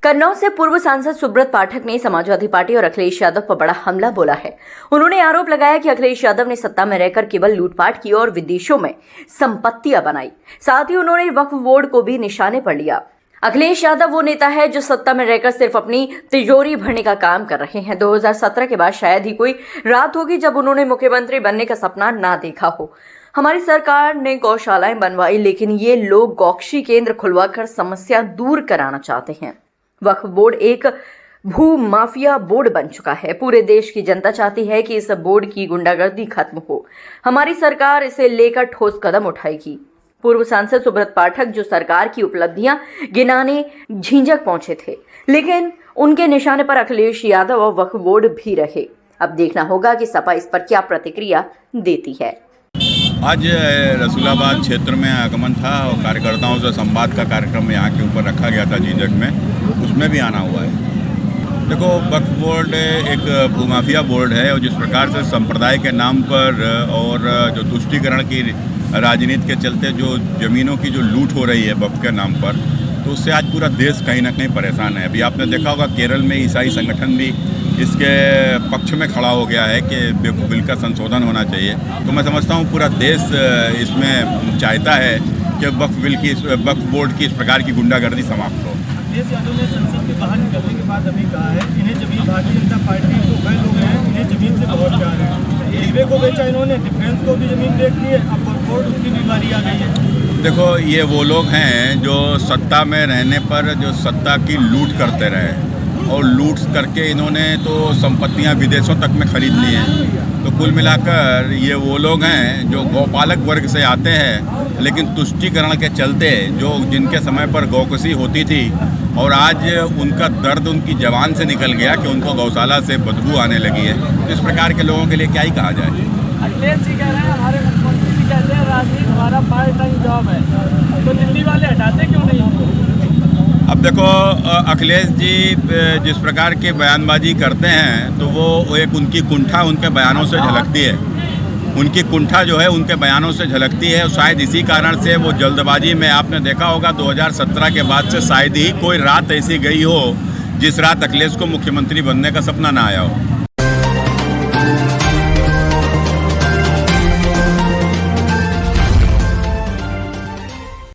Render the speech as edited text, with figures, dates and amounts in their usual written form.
कन्नौज से पूर्व सांसद सुब्रत पाठक ने समाजवादी पार्टी और अखिलेश यादव पर बड़ा हमला बोला है। उन्होंने आरोप लगाया कि अखिलेश यादव ने सत्ता में रहकर केवल लूटपाट की और विदेशों में संपत्तियां बनाई। साथ ही उन्होंने वक्फ बोर्ड को भी निशाने पर लिया। अखिलेश यादव वो नेता है जो सत्ता में रहकर सिर्फ अपनी तिजोरी भरने का काम कर रहे हैं। 2017 के बाद शायद ही कोई रात होगी जब उन्होंने मुख्यमंत्री बनने का सपना ना देखा हो। हमारी सरकार ने गौशालाएं बनवाई, लेकिन ये लोग गौक्षी केंद्र खुलवाकर समस्या दूर कराना चाहते हैं। वक्फ बोर्ड एक भू माफिया बोर्ड बन चुका है। पूरे देश की जनता चाहती है कि इस बोर्ड की गुंडागर्दी खत्म हो। हमारी सरकार इसे लेकर ठोस कदम उठाएगी। पूर्व सांसद सुब्रत पाठक जो सरकार की उपलब्धियां गिनाने झिंझक पहुंचे थे, लेकिन उनके निशाने पर अखिलेश यादव और वक्फ बोर्ड भी रहे। अब देखना होगा कि सपा इस पर क्या प्रतिक्रिया देती है। आज रसूलाबाद क्षेत्र में आगमन था और कार्यकर्ताओं से संवाद का कार्यक्रम यहाँ के ऊपर रखा गया था झिंझक में, उसमें भी आना हुआ है। देखो, वक्फ बोर्ड एक भूमाफिया बोर्ड है और जिस प्रकार से संप्रदाय के नाम पर और जो तुष्टीकरण की राजनीति के चलते जो ज़मीनों की जो लूट हो रही है वक्फ के नाम पर, तो उससे आज पूरा देश कहीं ना कहीं परेशान है। अभी आपने देखा होगा केरल में ईसाई संगठन भी इसके पक्ष में खड़ा हो गया है कि बिल का संशोधन होना चाहिए। तो मैं समझता हूँ पूरा देश इसमें चाहता है कि वक्फ बोर्ड की इस प्रकार की गुंडागर्दी समाप्त हो। अखिलेश यादव ने संसद के बाहर निकलने के बाद अभी कहा है इन्हें जमीन, भारतीय जनता पार्टी जो वह लोग हैं इन्हें जमीन से बहुत प्यार है। रेलवे को बेचा इन्होंने, डिफेंस को भी जमीन बेच दी है, अब वक्फ बोर्ड उसकी बीमारी आ गई है। देखो, ये वो लोग हैं जो सत्ता में रहने पर जो सत्ता की लूट करते रहे और लूट करके इन्होंने तो संपत्तियां विदेशों तक में खरीद ली हैं। तो कुल मिलाकर ये वो लोग हैं जो गौपालक वर्ग से आते हैं, लेकिन तुष्टीकरण के चलते जो जिनके समय पर गौकसी होती थी और आज उनका दर्द उनकी जबान से निकल गया कि उनको गौशाला से बदबू आने लगी है। तो इस प्रकार के लोगों के लिए क्या ही कहा जाए। अखिलेश जी कह रहे हैं, हमारे मुख्यमंत्री जी कहते हैं राजनीति हमारा पार्ट टाइम जॉब है, तो दिल्ली वाले हटाते क्यों नहीं? अब देखो, अखिलेश जी जिस प्रकार की बयानबाजी करते हैं तो वो एक उनकी कुंठा उनके बयानों से झलकती है। उनकी कुंठा जो है उनके बयानों से झलकती है और शायद इसी कारण से वो जल्दबाजी में, आपने देखा होगा 2017 के बाद से शायद ही कोई रात ऐसी गई हो जिस रात अखिलेश को मुख्यमंत्री बनने का सपना ना आया हो।